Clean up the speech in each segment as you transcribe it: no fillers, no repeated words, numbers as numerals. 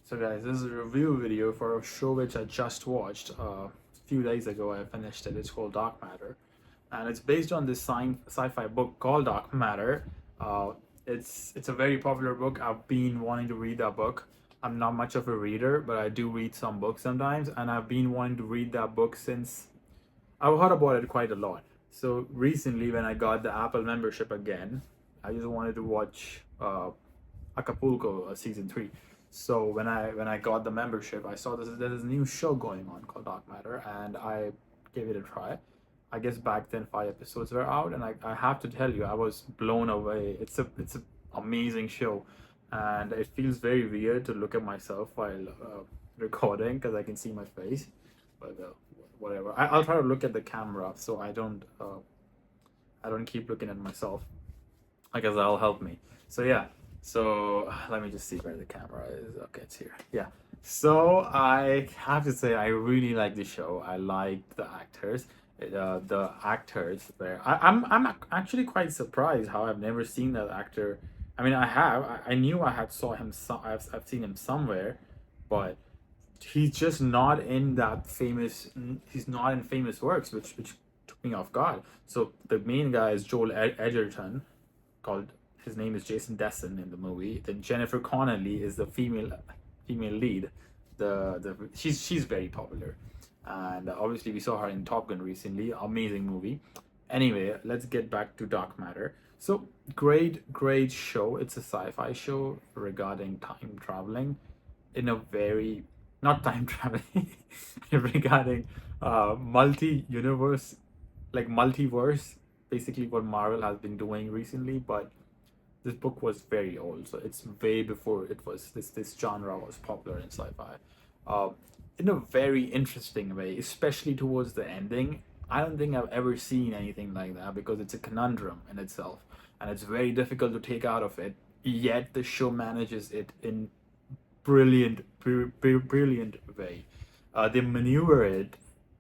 So guys, this is a review video for a show which I just watched a few days ago. I finished it. It's called Dark Matter, and it's based on this sci-fi book called Dark Matter. Uh, it's a very popular book. I've been wanting to read that book. I'm not much of a reader, but I do read some books sometimes, and I've been wanting to read that book since I've heard about it quite a lot. So recently, when I got the Apple membership again, I just wanted to watch Acapulco season 3. So when I got the membership, I saw there's a new show going on called Dark Matter, and I gave it a try. I guess back then 5 episodes were out, and I have to tell you, I was blown away. It's a amazing show, and it feels very weird to look at myself while recording because I can see my face, but whatever. I'll try to look at the camera so I don't keep looking at myself. I guess that'll help me. So yeah. So let me just see where the camera is. Okay, it's here. Yeah. So I have to say I really like the show. I liked the actors. The actors there. I'm actually quite surprised how I've never seen that actor. I mean, I have. I knew I had saw him. I've seen him somewhere, but he's just not in that famous. He's not in famous works, which took me off guard. So the main guy is Joel Edgerton, called his name is Jason Dessen in the movie. Then Jennifer Connelly is the female lead. The she's very popular, and obviously we saw her in Top Gun recently. Amazing movie. Anyway, let's get back to Dark Matter. So great show. It's a sci-fi show regarding time traveling in a very not time traveling regarding multi-universe, like multiverse, basically what Marvel has been doing recently. But this book was very old, so it's way before it was this genre was popular in sci-fi. Uh, in a very interesting way, especially towards the ending. I don't think I've ever seen anything like that because it's a conundrum in itself, and it's very difficult to take out of it. Yet the show manages it in brilliant way. They maneuver it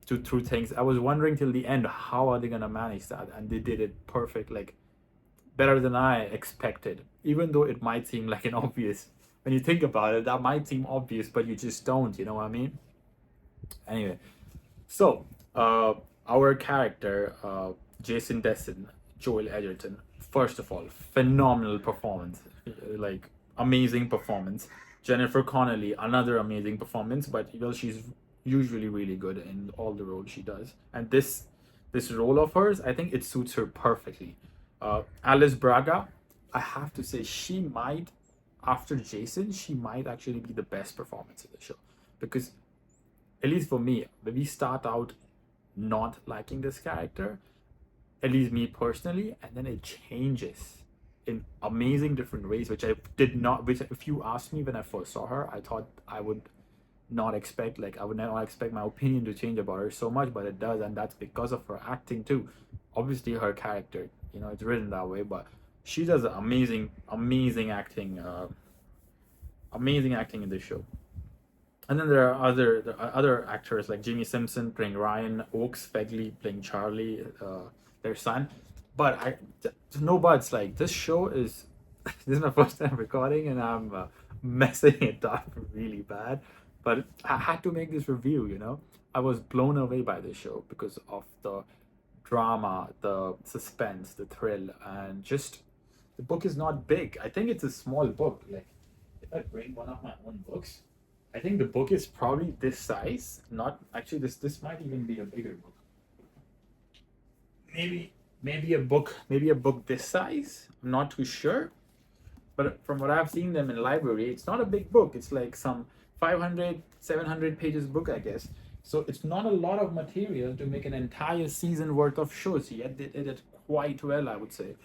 to through things. I was wondering till the end how are they gonna manage that, and they did it perfect, like better than I expected. Even though it might seem like an obvious, when you think about it, that might seem obvious, but you just don't. You know what I mean? Anyway, so our character, Jason Dessen, Joel Edgerton. First of all, phenomenal performance, like amazing performance. Jennifer Connelly, another amazing performance, but well, she's usually really good in all the roles she does, and this role of hers, I think it suits her perfectly. Alice Braga, I have to say, she might, after Jason, she might actually be the best performance in the show because at least for me, when we start out not liking this character, at least me personally, and then it changes in amazing different ways, which I did not. Which, if you asked me when I first saw her, I thought I would not expect. Like I would not expect my opinion to change about her so much, but it does, and that's because of her acting too. Obviously, her character, it's written that way, but she does amazing acting in this show. And then there are other actors like Jimmy Simpson playing Ryan, Oaks Fegley playing Charlie, their son. But no buts. Like this show is, this is my first time recording, and I'm messing it up really bad. But I had to make this review. I was blown away by this show because of the drama, the suspense, the thrill, and just the book is not big. I think it's a small book. Like if I bring one of my own books, I think the book is probably this size. Not actually, this might even be a bigger book. Maybe a book this size. I'm not too sure. But from what I've seen them in library, it's not a big book. It's like some 500, 700 pages book, I guess. So it's not a lot of material to make an entire season worth of shows. Yet they did it quite well, I would say.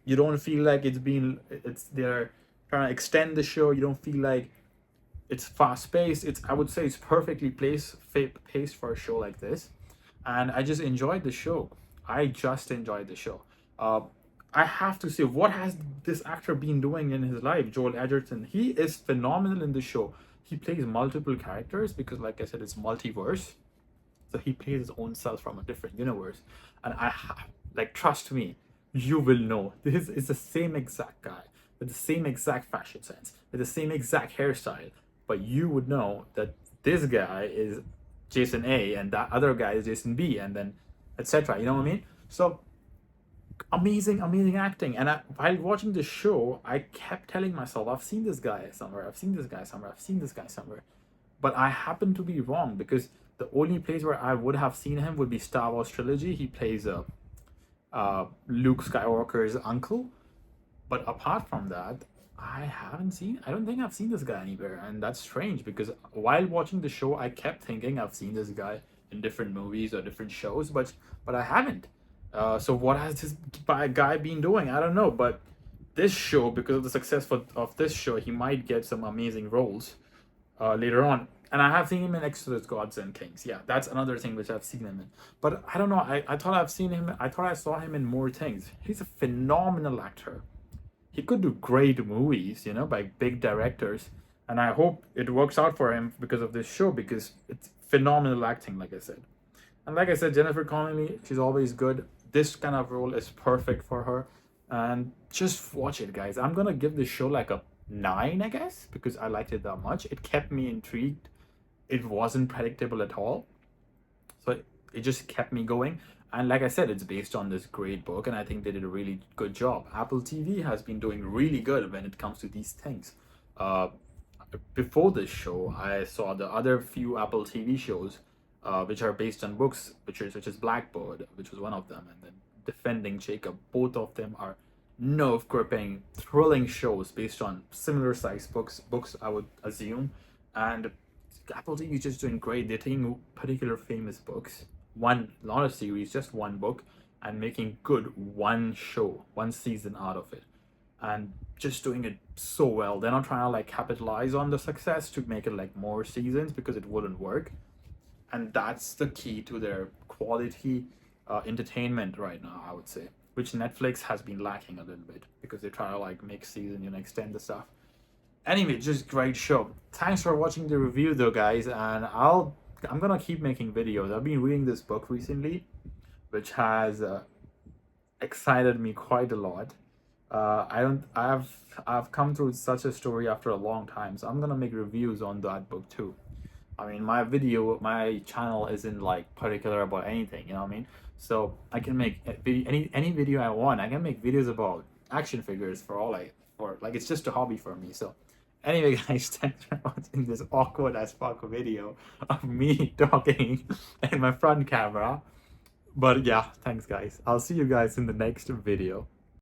You don't feel like they're trying to extend the show. You don't feel like it's fast paced. I would say it's perfectly paced for a show like this, and I just enjoyed the show. I just enjoyed the show. I have to say, what has this actor been doing in his life? Joel Edgerton, he is phenomenal in the show. He plays multiple characters because, like I said, it's multiverse. So he plays his own self from a different universe, and like, trust me, you will know this is the same exact guy with the same exact fashion sense, with the same exact hairstyle, but you would know that this guy is Jason A and that other guy is Jason B, and then etc. You know what I mean? So amazing acting. And while watching the show, I kept telling myself, I've seen this guy somewhere, I've seen this guy somewhere, I've seen this guy somewhere. But I happen to be wrong, because the only place where I would have seen him would be Star Wars trilogy. He plays Luke Skywalker's uncle. But apart from that, I don't think I've seen this guy anywhere. And that's strange, because while watching the show, I kept thinking I've seen this guy in different movies or different shows, but I haven't. So what has this guy been doing? I don't know. But this show, because of the success of this show, he might get some amazing roles later on. And I have seen him in Exodus, Gods and Kings. Yeah, that's another thing which I've seen him in. But I don't know. I thought I've seen him. I thought I saw him in more things. He's a phenomenal actor. He could do great movies, you know, by big directors. And I hope it works out for him because of this show, because it's phenomenal acting, like I said. And like I said, Jennifer Connelly, she's always good. This kind of role is perfect for her. And just watch it, guys. I'm gonna give this show like a 9, I guess, because I liked it that much. It kept me intrigued. It wasn't predictable at all. So it just kept me going. And like I said, it's based on this great book, and I think they did a really good job. Apple TV has been doing really good when it comes to these things. Uh, Before this show, I saw the other few Apple TV shows, which are based on books, which is Blackbird, which was one of them, and then Defending Jacob. Both of them are nerve-gripping, thrilling shows based on similar size books I would assume. And Apple TV is just doing great. They're taking particular famous books, not a series, just one book, and making good one show, one season out of it, and just doing it so well. They're not trying to like capitalize on the success to make it like more seasons, because it wouldn't work. And that's the key to their quality entertainment right now, I would say, which Netflix has been lacking a little bit, because they try to like make season, extend the stuff. Anyway, just great show. Thanks for watching the review though, guys, and I'm gonna keep making videos. I've been reading this book recently, which has excited me quite a lot. I've come through such a story after a long time, so I'm gonna make reviews on that book too. I mean, my channel isn't like particular about anything, you know what I mean? So I can make any video I want. I can make videos about action figures for like it's just a hobby for me. So anyway, guys, thanks for watching this awkward as fuck video of me talking in my front camera. But yeah, thanks guys. I'll see you guys in the next video.